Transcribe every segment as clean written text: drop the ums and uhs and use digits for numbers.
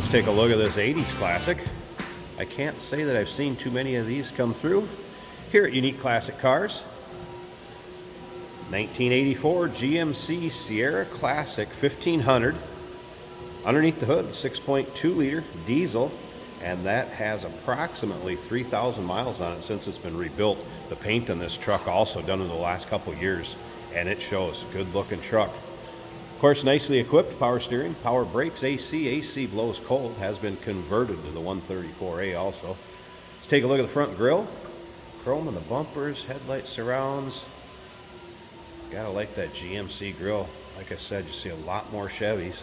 Let's take a look at this 80s classic. I can't say that I've seen too many of these come through. Here at Unique Classic Cars, 1984 GMC Sierra Classic 1500. Underneath the hood, 6.2 liter diesel, and that has approximately 3,000 miles on it since it's been rebuilt. The paint on this truck also done in the last couple years, and it shows. Good looking truck. Of course, nicely equipped, power steering, power brakes, AC blows cold, has been converted to the 134A also. Let's take a look at the front grille. Chrome in the bumpers, headlight surrounds. Gotta like that GMC grille. Like I said, you see a lot more Chevys.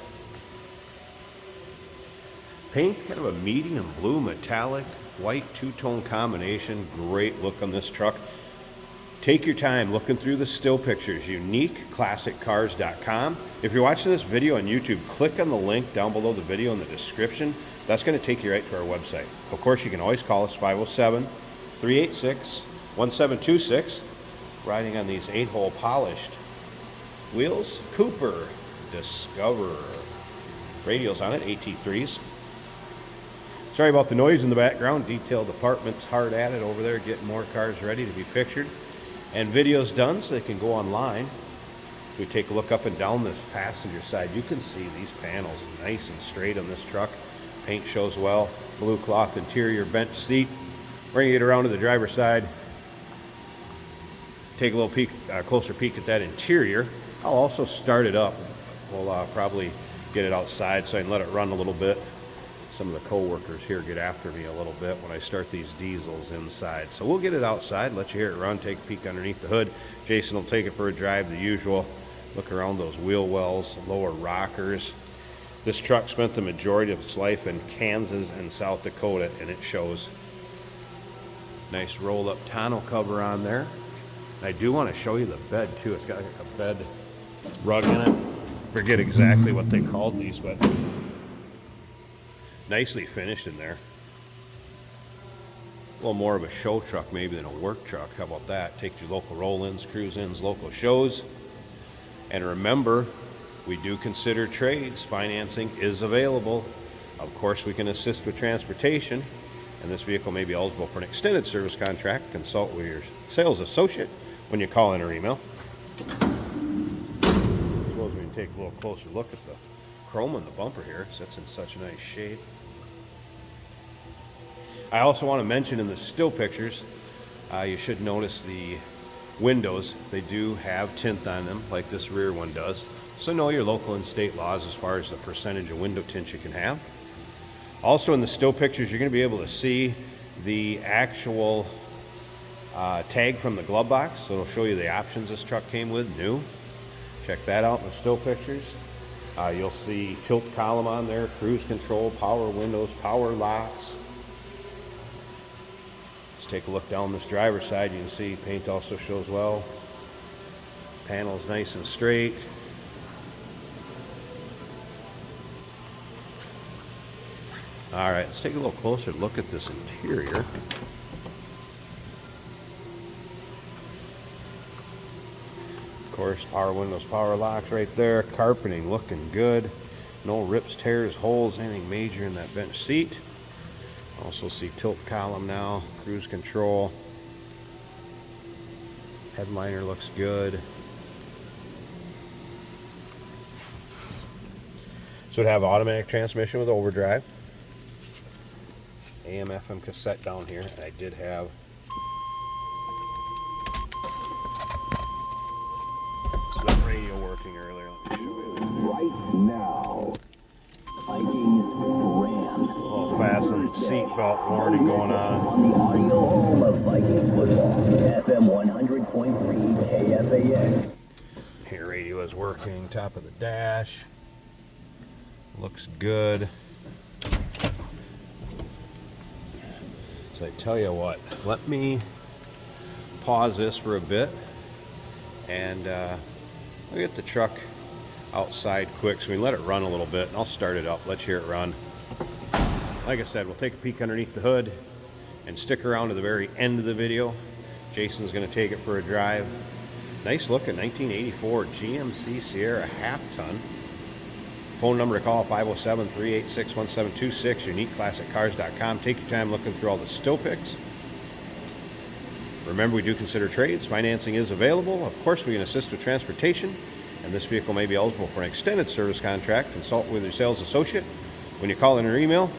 Paint, kind of a medium blue metallic, white two-tone combination. Great look on this truck. Take your time looking through the still pictures. UniqueClassicCars.com. If you're watching this video on YouTube, click on the link down below the video in the description. That's going to take you right to our website. Of course, you can always call us 507-386-1726. Riding on these 8-hole polished wheels. Cooper Discoverer. Radials on it, AT3s. Sorry about the noise in the background. Detail department's hard at it over there, getting more cars ready to be pictured and videos done so they can go online. If we take a look up and down this passenger side, you can see these panels nice and straight on this truck. Paint shows well. Blue cloth interior, bench seat. Bring it around to the driver's side. Take a little peek, closer peek at that interior. I'll also start it up. We'll probably get it outside so I can let it run a little bit. Some of the co-workers here get after me a little bit when I start these diesels inside. So we'll get it outside, let you hear it run, take a peek underneath the hood. Jason will take it for a drive, the usual. Look around those wheel wells, lower rockers. This truck spent the majority of its life in Kansas and South Dakota, and it shows. Nice roll-up tonneau cover on there. I do want to show you the bed too. It's got a bed rug in it. Forget exactly what they called these, but nicely finished in there. A little more of a show truck maybe than a work truck. How about that? Take your local roll-ins, cruise-ins, local shows. And remember, we do consider trades. Financing is available. Of course, we can assist with transportation. And this vehicle may be eligible for an extended service contract. Consult with your sales associate when you call in or email. I suppose we can take a little closer look at the chrome on the bumper here. It's in such a nice shade. I also want to mention in the still pictures, you should notice the windows. They do have tint on them, like this rear one does. So know your local and state laws as far as the percentage of window tint you can have. Also in the still pictures, you're going to be able to see the actual tag from the glove box. So it'll show you the options this truck came with, new. Check that out in the still pictures. You'll see tilt column on there, cruise control, power windows, power locks. Let's take a look down this driver's side. You can see paint also shows well. Panels nice and straight. All right, let's take a little closer look at this interior. Of course, power windows, power locks right there. Carpeting looking good. No rips, tears, holes, anything major in that bench seat. Also see tilt column now, cruise control. Headliner looks good. So it have automatic transmission with overdrive. AM FM cassette down here, and I did have that radio working earlier. Let me show you. Right now, Vikings Brand. A little fasten seatbelt warning going on. On the audio home of Vikings football, FM 100.3 KFAN. Here, radio is working. Top of the dash. Looks good. So I tell you what, let me pause this for a bit and I'll get the truck outside quick so we can let it run a little bit, and I'll start it up, let you hear it run. Like I said, we'll take a peek underneath the hood and stick around to the very end of the video. Jason's going to take it for a drive. Nice looking 1984 GMC Sierra half ton. Phone number to call, 507-386-1726, uniqueclassiccars.com. Take your time looking through all the still pics. Remember, we do consider trades. Financing is available. Of course, we can assist with transportation, and this vehicle may be eligible for an extended service contract. Consult with your sales associate when you call in or email.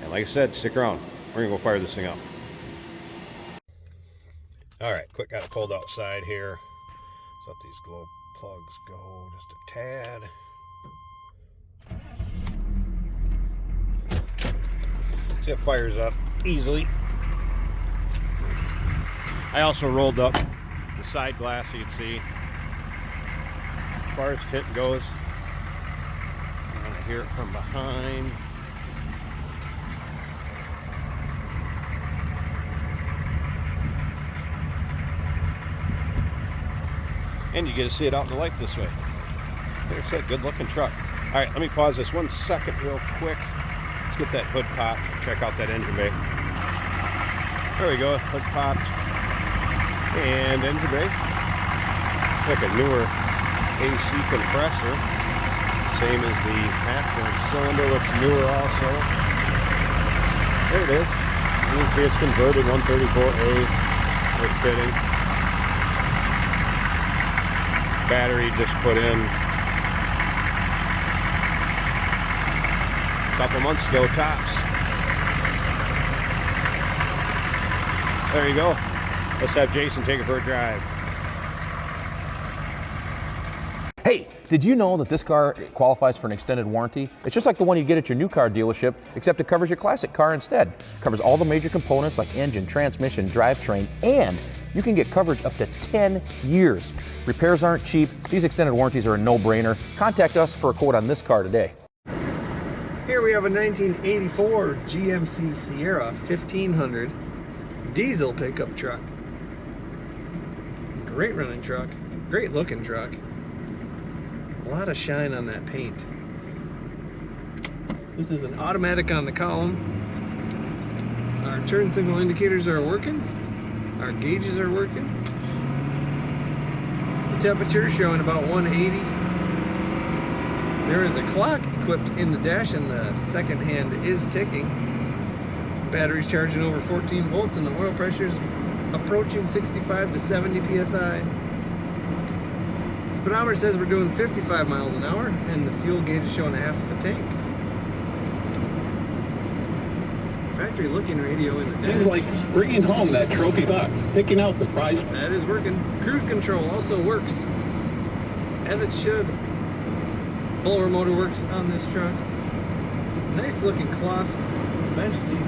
And like I said, stick around. We're going to go fire this thing up. All right, quick, got it pulled outside here. Let's let these glow plugs go just a tad. See, it fires up easily. I also rolled up the side glass so you can see as far as tint goes. I'm going to hear it from behind. And you get to see it out in the light this way. Like I said, good looking truck. All right, let me pause this 1 second real quick. Let's get that hood popped. Check out that engine bay. There we go, hood popped. And engine bay. Like a newer AC compressor. Same as the master cylinder, looks newer also. There it is. You can see it's converted 134A with fitting. Battery just put in a couple months ago tops. There you go. Let's have Jason take it for a drive. Hey, did you know that this car qualifies for an extended warranty? It's just like the one you get at your new car dealership, except it covers your classic car instead. It covers all the major components like engine, transmission, drivetrain, and you can get coverage up to 10 years. Repairs aren't cheap. These extended warranties are a no-brainer. Contact us for a quote on this car today. Here we have a 1984 GMC Sierra 1500 diesel pickup truck. Great running truck, great looking truck. A lot of shine on that paint. This is an automatic on the column. Our turn signal indicators are working. Our gauges are working. The temperature showing about 180. There is a clock equipped in the dash and the second hand is ticking. Battery's charging over 14 volts and the oil pressure's approaching 65 to 70 psi. Speedometer says we're doing 55 miles an hour and the fuel gauge is showing a half of a tank. Factory looking radio in the dash. Things like bringing home that trophy buck, picking out the prize. That is working. Cruise control also works as it should. Blower motor works on this truck. Nice looking cloth bench seat.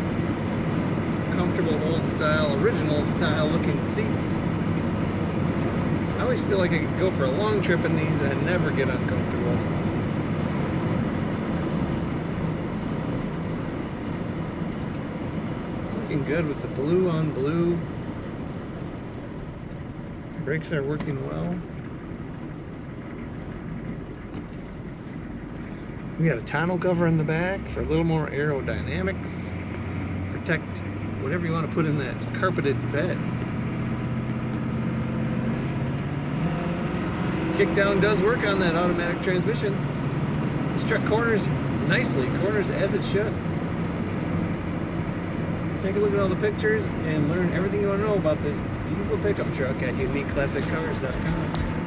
Comfortable old style, original style looking seat. I always feel like I could go for a long trip in these and never get uncomfortable. Looking good with the blue on blue. Brakes are working well. We got a tonneau cover in the back for a little more aerodynamics. Protect whatever you want to put in that carpeted bed. Kickdown does work on that automatic transmission. This truck corners nicely, corners as it should. Take a look at all the pictures and learn everything you want to know about this diesel pickup truck at uniqueclassiccars.com.